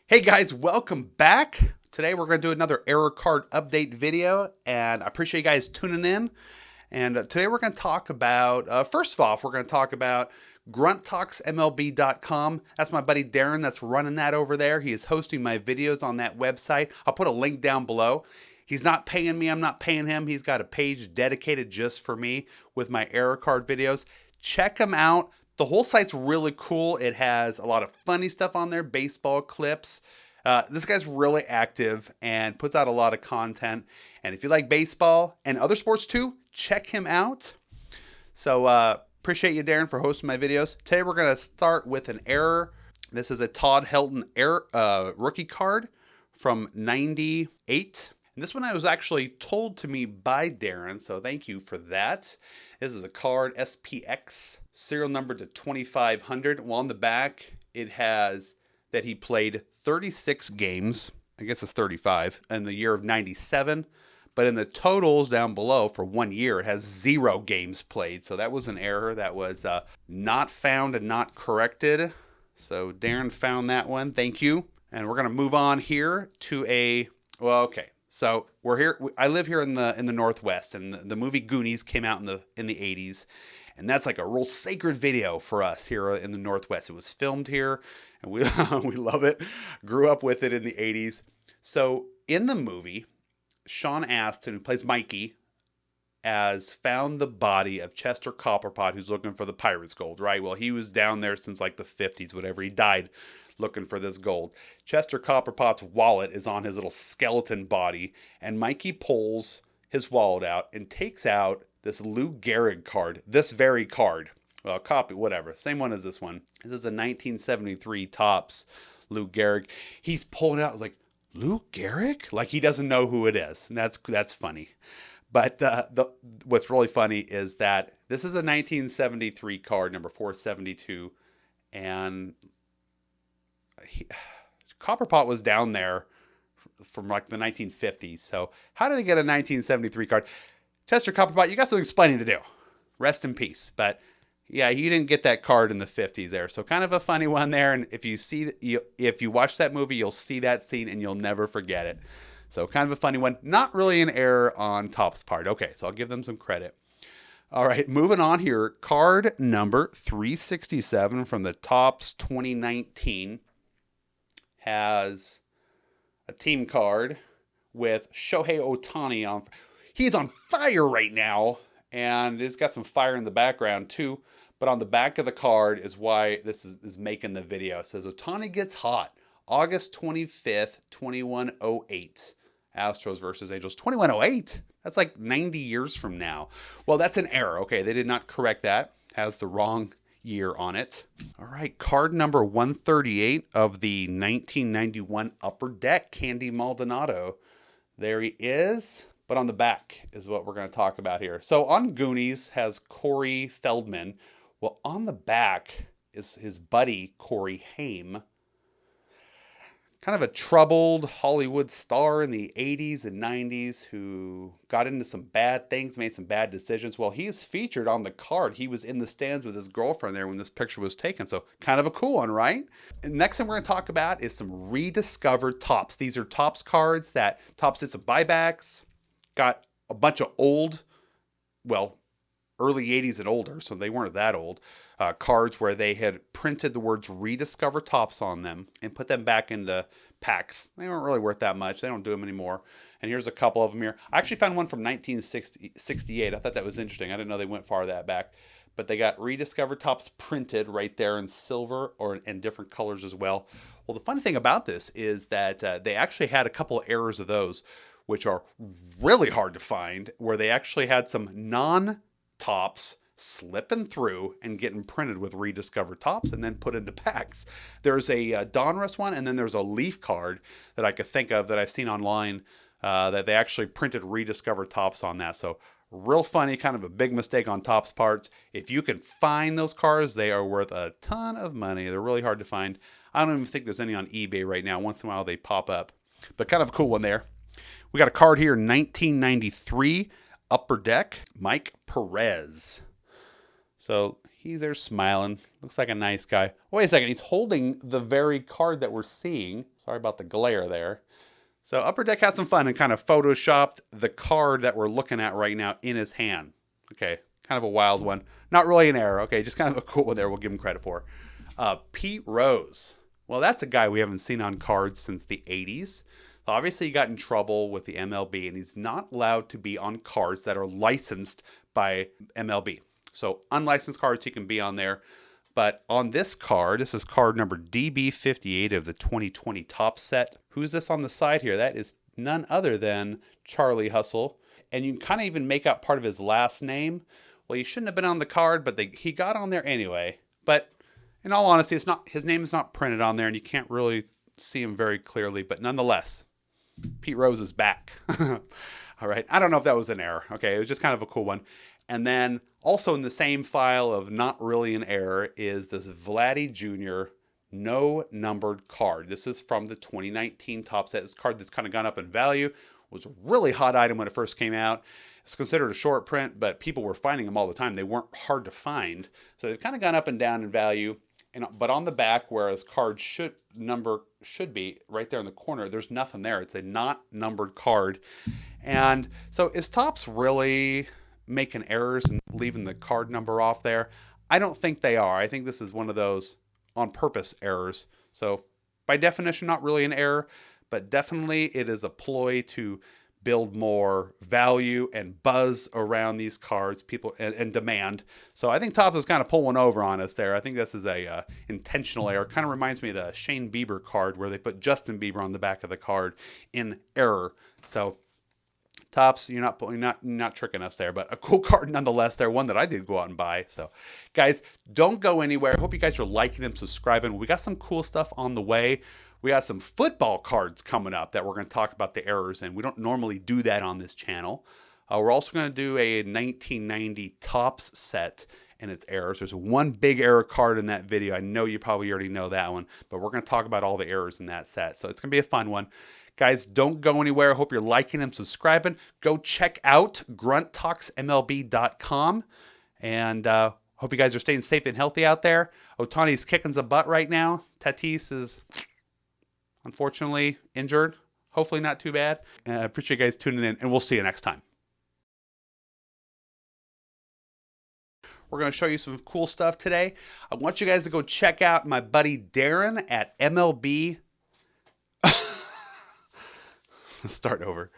Hey guys, welcome back. Today we're going to do another error card update video, and I appreciate you guys tuning in. And today we're going to talk about, first off, we're going to talk about grunttalksmlb.com. That's my buddy Darren that's running that over there. He is hosting my videos on that website. I'll put a link down below. He's not paying me, I'm not paying him. He's got a page dedicated just for me with my error card videos. Check him out. The whole site's really cool. It has a lot of funny stuff on there, baseball clips. This guy's really active and puts out a lot of content. And if you like baseball and other sports too, check him out. So appreciate you, Darren, for hosting my videos. Today we're going to start with an error. This is a Todd Helton rookie card from '98. And this one I was actually told to me by Darren, so thank you for that. This is a card, SPX, serial number to 2500. Well, on the back, it has that he played 36 games. I guess it's 35 in the year of '97. But in the totals down below for 1 year, it has 0 games played. So that was an error that was not found and not corrected. So Darren found that one. Thank you. And we're going to move on here to okay. So we're here. I live here in the Northwest, and the movie Goonies came out in the '80s, and that's like a real sacred video for us here in the Northwest. It was filmed here, and we we love it. Grew up with it in the '80s. So in the movie, Sean Astin, who plays Mikey, has found the body of Chester Copperpot, who's looking for the pirate's gold. Right. Well, he was down there since like the '50s, whatever. He died looking for this gold. Chester Copperpot's wallet is on his little skeleton body, and Mikey pulls his wallet out and takes out this Lou Gehrig card. This very card. Well, copy, whatever. Same one as this one. This is a 1973 Topps Lou Gehrig. He's pulling it out. I was like, Lou Gehrig? Like he doesn't know who it is. And that's funny. But what's really funny is that this is a 1973 card, number 472, and Copperpot was down there from like the 1950s. So how did he get a 1973 card? Chester Copperpot, you got some explaining to do. Rest in peace. But yeah, he didn't get that card in the 50s there. So kind of a funny one there. And if you watch that movie, you'll see that scene and you'll never forget it. So kind of a funny one. Not really an error on Topps' part. Okay, so I'll give them some credit. All right, moving on here. Card number 367 from the Topps 2019 has a team card with Shohei Ohtani on. He's on fire right now, and he's got some fire in the background too. But on the back of the card is why this is making the video. It says Ohtani gets hot. August 25th, 2108. Astros versus Angels. 2108? That's like 90 years from now. Well, that's an error. Okay, they did not correct that. Has the wrong year on it. All right, card number 138 of the 1991 Upper Deck, Candy Maldonado. There he is. But on the back is what we're going to talk about here. So on Goonies has Corey Feldman. Well, on the back is his buddy, Corey Haim. Kind of a troubled Hollywood star in the 80s and 90s who got into some bad things, made some bad decisions. Well, he is featured on the card. He was in the stands with his girlfriend there when this picture was taken. So kind of a cool one, right? And next thing we're going to talk about is some rediscovered Topps. These are Topps cards that Topps did some buybacks, got a bunch of old, well, early 80s and older, so they weren't that old, cards where they had printed the words Rediscover Topps on them and put them back into packs. They weren't really worth that much. They don't do them anymore. And here's a couple of them here. I actually found one from 1968. I thought that was interesting. I didn't know they went far that back. But they got Rediscover Topps printed right there in silver or in different colors as well. Well, the funny thing about this is that they actually had a couple of errors of those, which are really hard to find, where they actually had some non-Topps slipping through and getting printed with Rediscovered Topps and then put into packs. There's a Donruss one, and then there's a Leaf card that I could think of that I've seen online that they actually printed Rediscovered Topps on that. So real funny, kind of a big mistake on Topps parts. If you can find those cards, they are worth a ton of money. They're really hard to find. I don't even think there's any on eBay right now. Once in a while they pop up, but kind of a cool one there. We got a card here, 1993 Upper Deck, Mike Perez. So he's there smiling. Looks like a nice guy. Wait a second. He's holding the very card that we're seeing. Sorry about the glare there. So Upper Deck had some fun and kind of photoshopped the card that we're looking at right now in his hand. Okay, kind of a wild one. Not really an error. Okay, just kind of a cool one there. We'll give him credit for. Pete Rose. Well, that's a guy we haven't seen on cards since the 80s. So obviously, he got in trouble with the MLB, and he's not allowed to be on cards that are licensed by MLB. So unlicensed cards, he can be on there. But on this card, this is card number DB58 of the 2020 Topps set. Who's this on the side here? That is none other than Charlie Hustle. And you can kind of even make out part of his last name. Well, he shouldn't have been on the card, but he got on there anyway. But in all honesty, it's not, his name is not printed on there, and you can't really see him very clearly. But nonetheless, Pete Rose is back. All right. I don't know if that was an error. Okay. It was just kind of a cool one. And then also in the same file of not really an error is this Vladdy Jr. no numbered card. This is from the 2019 Topps set. This card that's kind of gone up in value. Was a really hot item when it first came out. It's considered a short print, but people were finding them all the time. They weren't hard to find. So they've kind of gone up and down in value. But on the back, whereas card should be right there in the corner, there's nothing there. It's a not numbered card. And so is Topps really making errors and leaving the card number off there? I don't think they are. I think this is one of those on purpose errors. So by definition, not really an error, but definitely it is a ploy to build more value and buzz around these cards, people and demand. So I think Topps is kind of pulling over on us there. I think this is a intentional error. Kind of reminds me of the Shane Bieber card where they put Justin Bieber on the back of the card in error. So Topps, you're not tricking us there, but a cool card nonetheless there, one that I did go out and buy. So guys, don't go anywhere. I hope you guys are liking and subscribing. We got some cool stuff on the way. We got some football cards coming up that we're going to talk about the errors in. We don't normally do that on this channel. We're also going to do a 1990 Topps set and its errors. There's one big error card in that video. I know you probably already know that one, but we're going to talk about all the errors in that set. So it's going to be a fun one. Guys, don't go anywhere. I hope you're liking and subscribing. Go check out grunttalksmlb.com. And hope you guys are staying safe and healthy out there. Otani's kicking some butt right now. Tatis is unfortunately injured. Hopefully not too bad. I appreciate you guys tuning in, and we'll see you next time. We're going to show you some cool stuff today. I want you guys to go check out my buddy Darren at MLB. Let's start over.